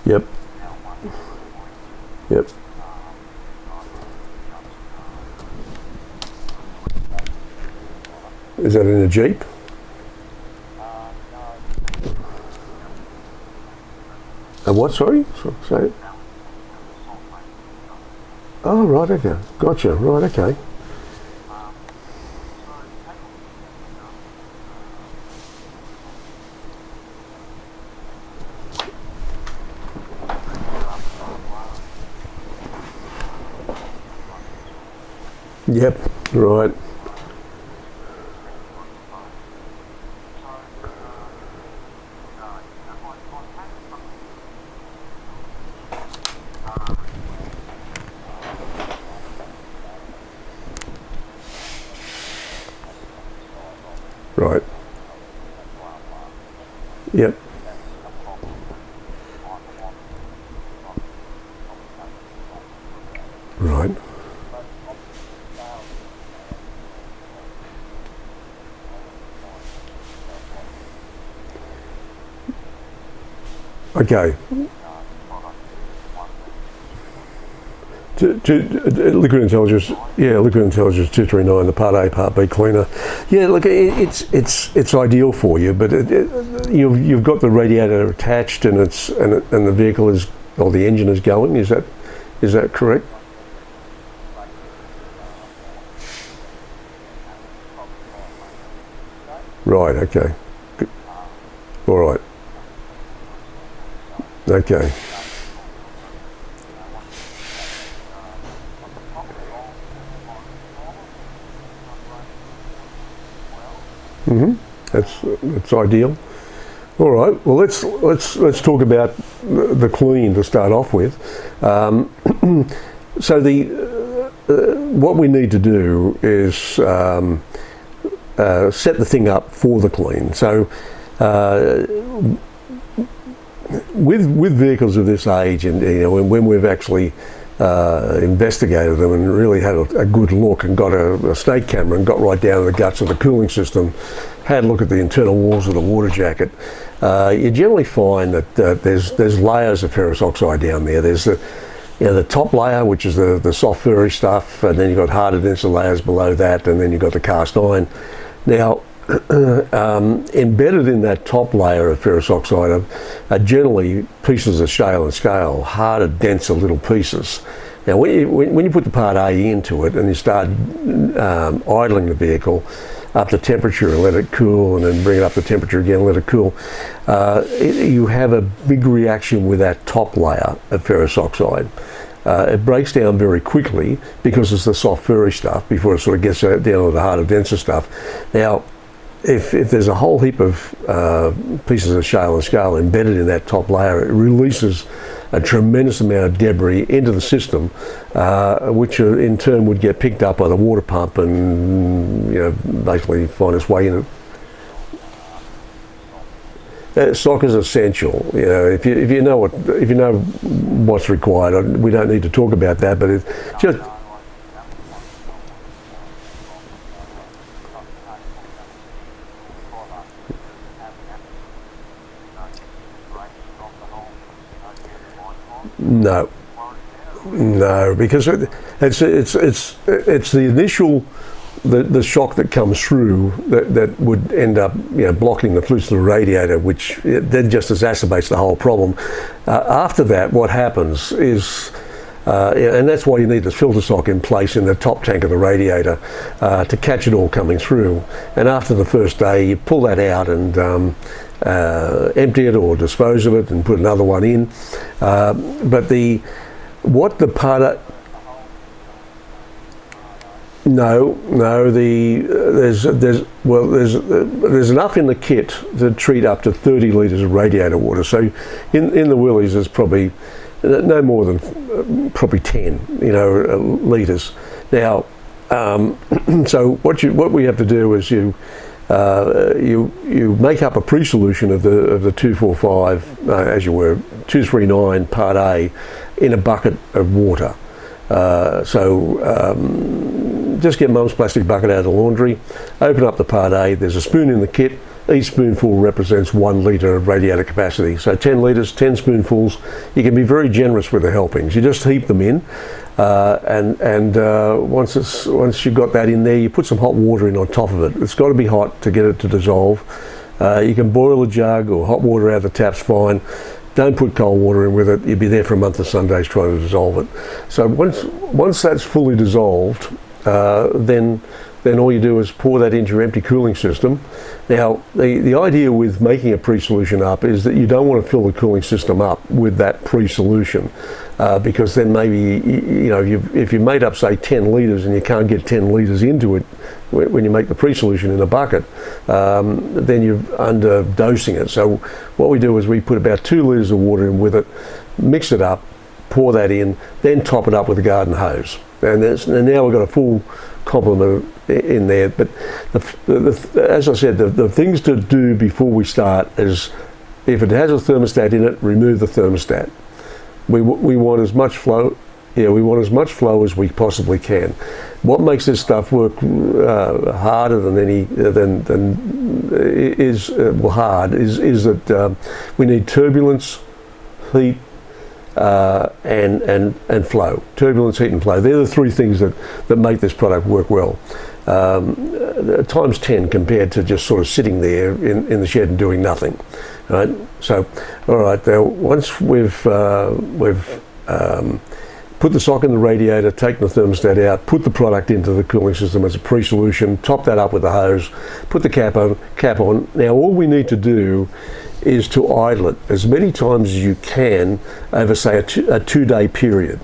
Yep. Yep. Is that in a Jeep? A what, sorry? Say it. Oh, right, okay. Gotcha, right, okay. Yep, right. Right. Yep. Right. Okay. Liquid Intelligence, yeah, Liquid Intelligence 239, the Part A, Part B cleaner. Yeah, look, it's ideal for you, but you've got the radiator attached, and and the vehicle is, or the engine is going. Is that correct? Right. Okay. Good. All right. Okay. That's ideal. All right. Well, let's talk about the clean to start off with. Um, so the what we need to do is set the thing up for the clean. So uh, with vehicles of this age, and when we've actually investigated them and really had a good look and got a snake camera and got right down to the guts of the cooling system, had a look at the internal walls of the water jacket, you generally find that there's layers of ferrous oxide down there. There's the top layer, which is the soft furry stuff, and then you've got harder, denser layers below that, and then you've got the cast iron. Now, embedded in that top layer of ferrous oxide are generally pieces of shale and scale, harder, denser little pieces. Now, when you put the Part A into it and you start idling the vehicle up to temperature and let it cool, and then bring it up to temperature again and let it cool, you have a big reaction with that top layer of ferrous oxide. It breaks down very quickly because it's the soft furry stuff before it sort of gets down to the harder, denser stuff. Now, if there's a whole heap of pieces of shale and scale embedded in that top layer, it releases a tremendous amount of debris into the system, which in turn would get picked up by the water pump and basically find its way in it. Stock is essential. If you know what's required, we don't need to talk about that. But it's just no, no, because it's the initial. The shock that comes through that would end up blocking the flutes of the radiator, which then just exacerbates the whole problem. After that, what happens is, and that's why you need this filter sock in place in the top tank of the radiator to catch it all coming through. And after the first day, you pull that out and empty it or dispose of it and put another one in. But what the part No, no. There's enough in the kit to treat up to 30 litres of radiator water. So in the Willys there's probably no more than probably 10 litres. Now, so what we have to do is you make up a pre-solution of the 245 as you were 239 Part A in a bucket of water. just get Mum's plastic bucket out of the laundry, open up the Part A, there's a spoon in the kit. Each spoonful represents 1 litre of radiator capacity. So 10 litres, 10 spoonfuls. You can be very generous with the helpings. You just heap them in, once you've got that in there, you put some hot water in on top of it. It's got to be hot to get it to dissolve. You can boil a jug or hot water out of the tap's fine. Don't put cold water in with it. You'll be there for a month of Sundays trying to dissolve it. So once that's fully dissolved, then all you do is pour that into your empty cooling system. Now, the idea with making a pre-solution up is that you don't want to fill the cooling system up with that pre-solution, because then maybe, if you made up, say, 10 litres and you can't get 10 litres into it when you make the pre-solution in a bucket, then you're underdosing it. So what we do is we put about 2 litres of water in with it, mix it up, pour that in, then top it up with a garden hose. And now we've got a full complement in there. But as I said, the things to do before we start is, if it has a thermostat in it, remove the thermostat. We want as much flow. Yeah, we want as much flow as we possibly can. What makes this stuff work harder than is that we need turbulence, heat, and flow. Turbulence, heat and flow. They're the 3 things that make this product work well. Times 10 compared to just sort of sitting there in the shed and doing nothing. Right? So, all right, now once we've put the sock in the radiator, take the thermostat out, put the product into the cooling system as a pre-solution, top that up with the hose, put the cap on. Now all we need to do is to idle it as many times as you can over, say, a 2-day period.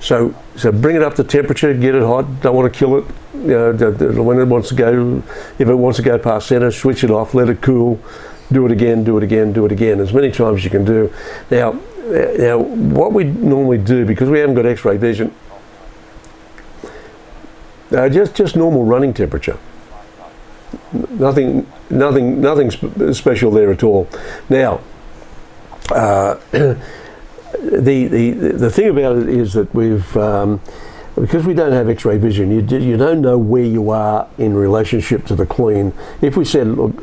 So bring it up to temperature, get it hot, don't want to kill it. When it wants to go, if it wants to go past center, switch it off, let it cool, do it again, as many times as you can do. Now, what we normally do, because we haven't got X-ray vision, just normal running temperature. Nothing special there at all. Now, the thing about it is that because we don't have X-ray vision, you don't know where you are in relationship to the clean. If we said, look,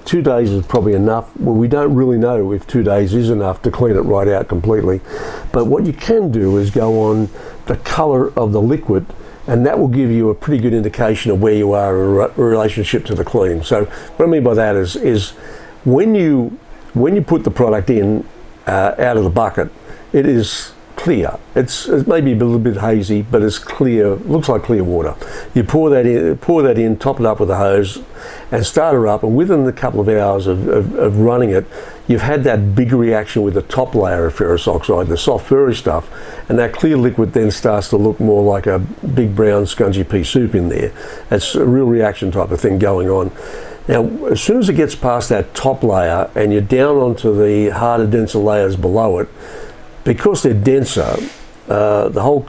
2 days is probably enough, well, we don't really know if 2 days is enough to clean it right out completely. But what you can do is go on the colour of the liquid, and that will give you a pretty good indication of where you are in relationship to the clean. So what I mean by that is when you put the product in out of the bucket, it is clear. It's maybe a little bit hazy, but it's clear. Looks like clear water. You pour that in, top it up with a hose, and start her up. And within a couple of hours of running it, you've had that big reaction with the top layer of ferrous oxide, the soft furry stuff, and that clear liquid then starts to look more like a big brown scungy pea soup in there. It's a real reaction type of thing going on. Now, as soon as it gets past that top layer and you're down onto the harder, denser layers below it, because they're denser, the whole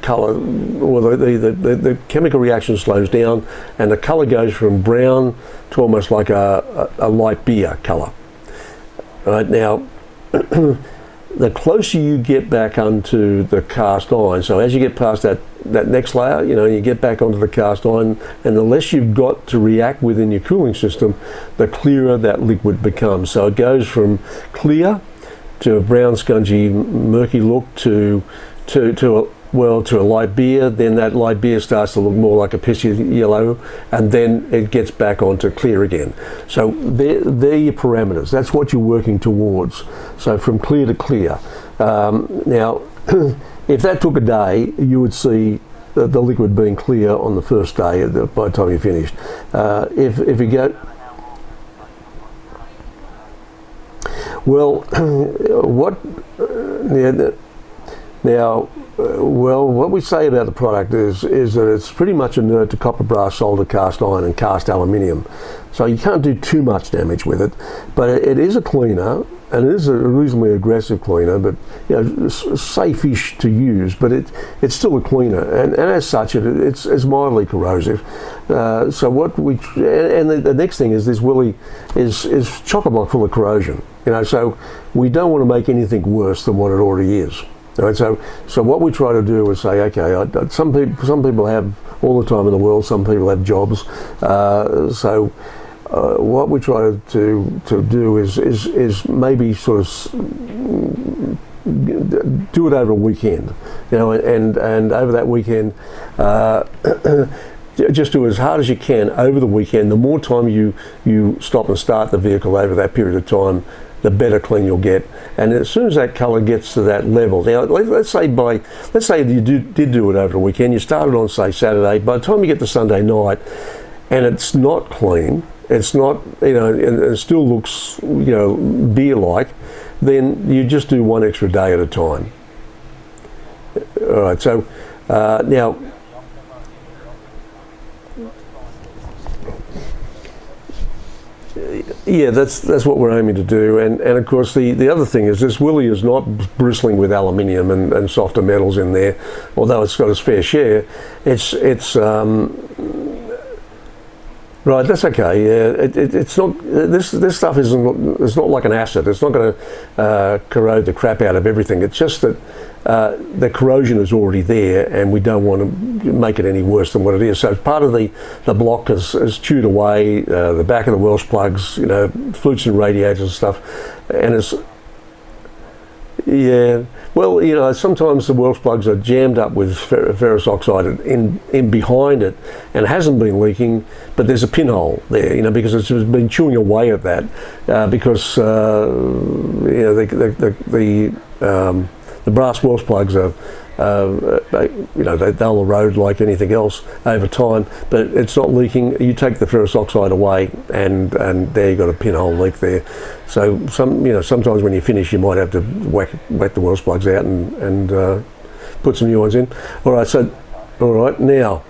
colour, or the chemical reaction slows down, and the colour goes from brown to almost like a light beer colour. Right now, the closer you get back onto the cast iron, so as you get past that next layer, you get back onto the cast iron, and the less you've got to react within your cooling system, the clearer that liquid becomes. So it goes from clear to a brown, scungy, murky look to a light beer. Then that light beer starts to look more like a pissy yellow, and then it gets back onto clear again. So they're your parameters. That's what you're working towards. So from clear to clear. Now, if that took a day, you would see the liquid being clear on the first day by the time you finished. If you go... Well, what we say about the product is that it's pretty much inert to copper, brass, solder, cast iron, and cast aluminium. So you can't do too much damage with it, but it is a cleaner, and it is a reasonably aggressive cleaner, but safe-ish to use. But it's still a cleaner, and as such, it's mildly corrosive. So what the next thing is this willy is chock-a-block full of corrosion. So we don't want to make anything worse than what it already is. Right, so what we try to do is say, okay, some people have all the time in the world. Some people have jobs. What we try to do is maybe sort of do it over a weekend, and over that weekend. Just do as hard as you can over the weekend. The more time you stop and start the vehicle over that period of time, the better clean you'll get. And as soon as that colour gets to that level, now let's say you did do it over the weekend. You started on, say, Saturday. By the time you get to Sunday night, and it's not clean, it's not, and it still looks, beer-like, then you just do one extra day at a time. All right. So now. Yeah, that's what we're aiming to do, and of course the other thing is this Willie is not bristling with aluminium and softer metals in there, although it's got its fair share. It's right. That's okay. Yeah, it's not. This stuff isn't. It's not like an acid. It's not going to corrode the crap out of everything. It's just that the corrosion is already there, and we don't want to make it any worse than what it is. So part of the block is chewed away. The back of the Welsh plugs, flutes and radiators and stuff, and it's. Yeah, well, sometimes the Welsh plugs are jammed up with ferrous oxide in behind it, and it hasn't been leaking, but there's a pinhole there, because it's been chewing away at that, because the brass Welsh plugs are, they'll erode like anything else over time, but it's not leaking. You take the ferrous oxide away, and there you've got a pinhole leak there. So sometimes when you finish, you might have to whack the Welsh plugs out and put some new ones in. All right. Now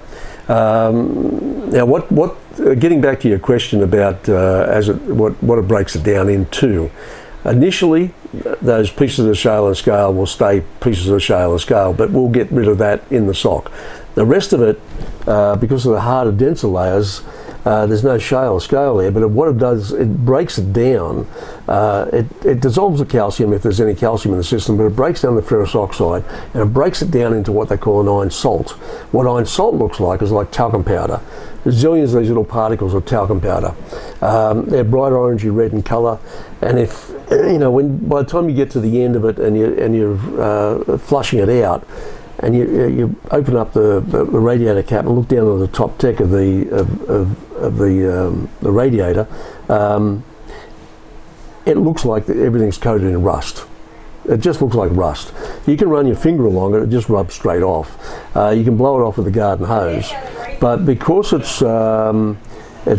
what? Getting back to your question about what it breaks it down into. Initially, those pieces of shale and scale will stay pieces of shale and scale, but we'll get rid of that in the sock. The rest of it, because of the harder, denser layers, there's no shale or scale there, but what it does, it breaks it down. It dissolves the calcium if there's any calcium in the system, but it breaks down the ferrous oxide, and it breaks it down into what they call an iron salt. What iron salt looks like is like talcum powder. There's zillions of these little particles of talcum powder. They're bright orangey red in colour, and if by the time you get to the end of it and you're flushing it out, and you open up the radiator cap and look down on the top deck of the radiator, it looks like everything's coated in rust. It just looks like rust. You can run your finger along it; it just rubs straight off. You can blow it off with a garden hose, but because it's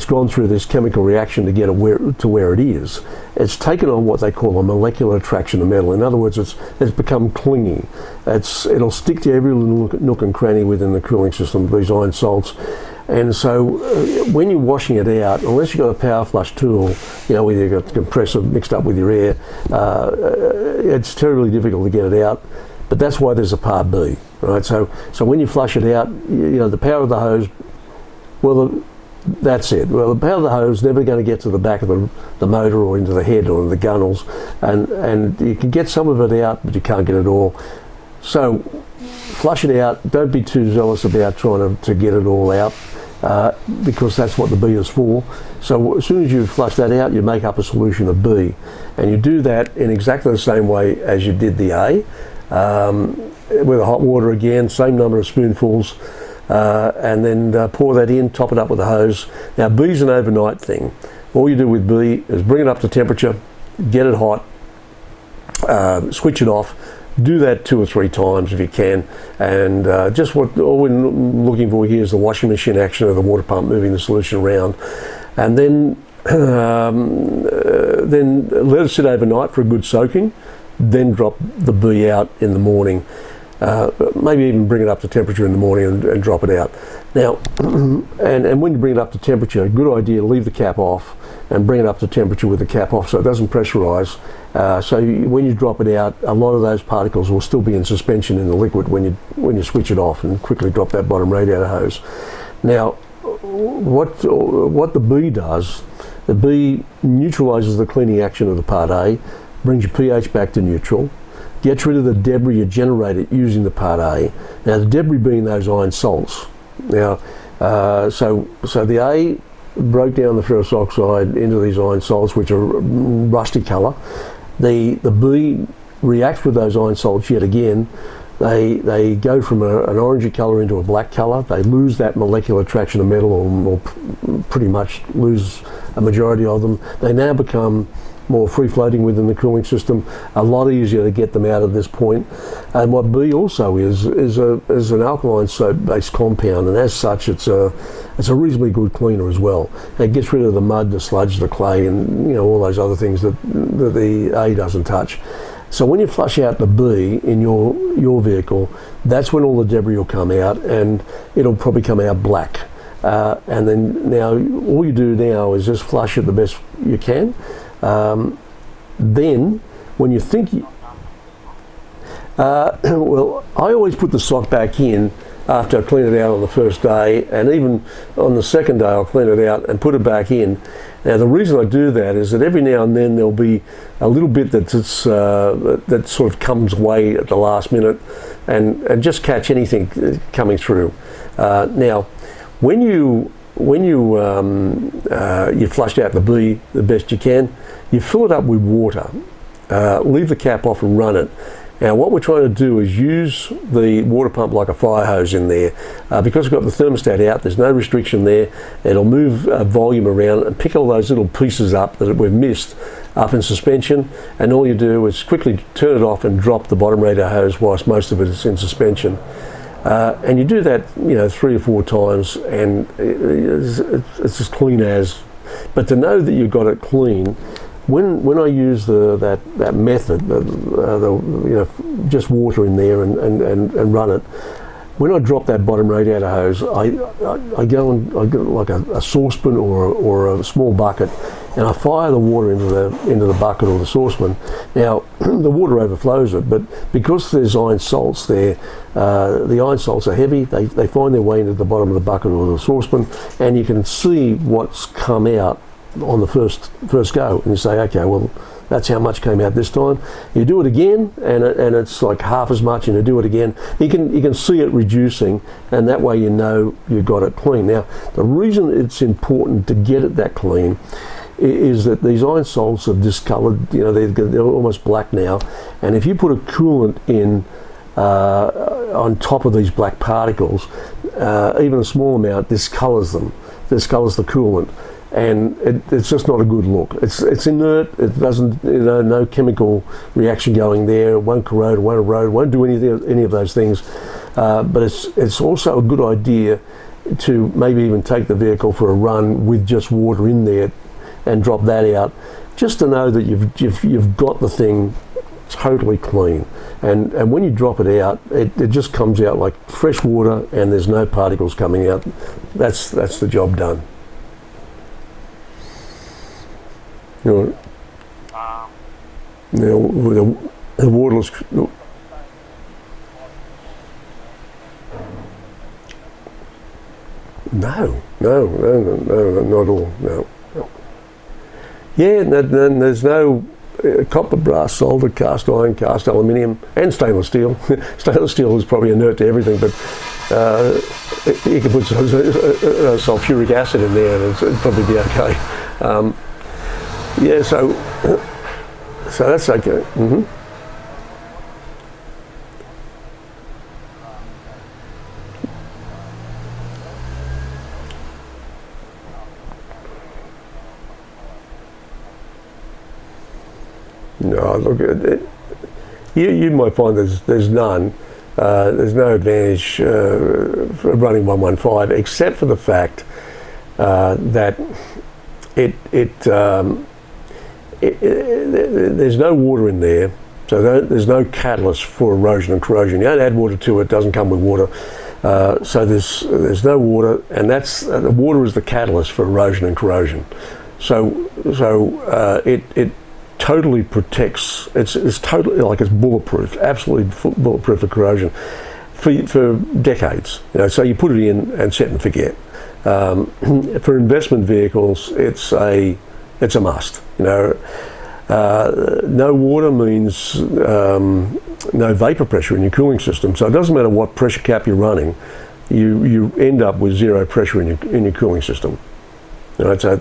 gone through this chemical reaction to get it to where it is, it's taken on what they call a molecular attraction to metal. In other words, it's become clingy. It'll stick to every little nook and cranny within the cooling system, these iron salts. And so when you're washing it out, unless you've got a power flush tool, whether you've got the compressor mixed up with your air, it's terribly difficult to get it out. But that's why there's a part B, right? So when you flush it out, the power of the hose, that's it. Well, the power of the hose is never going to get to the back of the motor or into the head or the gunnels, and you can get some of it out, but you can't get it all. So flush it out. Don't be too zealous about trying to get it all out, because that's what the B is for. So as soon as you flush that out, you make up a solution of B, and you do that in exactly the same way as you did the A, with the hot water again, same number of spoonfuls. And then pour that in, top it up with a hose. Now B's an overnight thing. All you do with B is bring it up to temperature, get it hot, switch it off. Do that 2 or 3 times if you can, and all we're looking for here is the washing machine action of the water pump moving the solution around, and then let it sit overnight for a good soaking. Then drop the B out in the morning. Maybe even bring it up to temperature in the morning and drop it out. Now, and when you bring it up to temperature, a good idea, leave the cap off and bring it up to temperature with the cap off so it doesn't pressurize. When you drop it out, a lot of those particles will still be in suspension in the liquid when you switch it off and quickly drop that bottom radiator hose. Now, what the B does, the B neutralizes the cleaning action of the part A, brings your pH back to neutral, gets rid of the debris you generated using the Part A. Now the debris being those iron salts. Now, so the A broke down the ferrous oxide into these iron salts, which are rusty colour. The B reacts with those iron salts yet again. They go from an orangey colour into a black colour. They lose that molecular attraction to metal, or pretty much lose a majority of them. They now become more free-floating within the cooling system. A lot easier to get them out at this point. And what B also is an alkaline soap-based compound, and as such, it's a reasonably good cleaner as well. It gets rid of the mud, the sludge, the clay, and all those other things that the A doesn't touch. So when you flush out the B in your vehicle, that's when all the debris will come out, and it'll probably come out black. And then now all you do now is just flush it the best you can. Then when you think well, I always put the sock back in after I clean it out on the first day, and even on the second day I'll clean it out and put it back in. Now the reason I do that is that every now and then there'll be a little bit that sort of comes away at the last minute, and just catch anything coming through. Now when you flushed out the B the best you can, you fill it up with water, leave the cap off and run it. Now what we're trying to do is use the water pump like a fire hose in there. Because we've got the thermostat out, there's no restriction there. It'll move volume around and pick all those little pieces up that we've missed up in suspension, and all you do is quickly turn it off and drop the bottom radiator hose whilst most of it is in suspension. And you do that 3 or 4 times, and it's as clean as. But to know that you've got it clean, when I use that method, just water in there and run it, when I drop that bottom radiator hose, I go like a saucepan or a small bucket, and I fire the water into the bucket or the saucepan. Now the water overflows it, but because there's iron salts there, the iron salts are heavy. They find their way into the bottom of the bucket or the saucepan, and you can see what's come out on the first go, and you say, okay, well, that's how much came out this time. You do it again, and it's like half as much, and you do it again. You can see it reducing, and that way you know you've got it clean. Now, the reason it's important to get it that clean is that these iron salts have discoloured. They're almost black now, and if you put a coolant in on top of these black particles, even a small amount discolours them, discolours the coolant. And it's just not a good look. It's inert. It doesn't, no chemical reaction going there. It won't corrode, it won't erode, won't do any of those things. But it's also a good idea to maybe even take the vehicle for a run with just water in there and drop that out, just to know that you've got the thing totally clean. And when you drop it out, it just comes out like fresh water, and there's no particles coming out. That's the job done. Now, the waterless. No, not at all. No. Yeah, there's no copper, brass, solder, cast iron, cast aluminium, and stainless steel. Stainless steel is probably inert to everything, but you can put sulfuric acid in there, and it'd probably be okay. Yeah, so that's okay. Mm-hmm. No, look, you might find there's none. There's no advantage for running 115, except for the fact that there's no water in there, so there's no catalyst for erosion and corrosion. You don't add water to it; it doesn't come with water. So there's no water, and that's the water is the catalyst for erosion and corrosion. So it totally protects. It's totally like it's bulletproof, absolutely bulletproof for corrosion for decades. So you put it in and set and forget. For investment vehicles, it's a must. No water means no vapor pressure in your cooling system. So it doesn't matter what pressure cap you're running, you end up with zero pressure in your cooling system. All right, so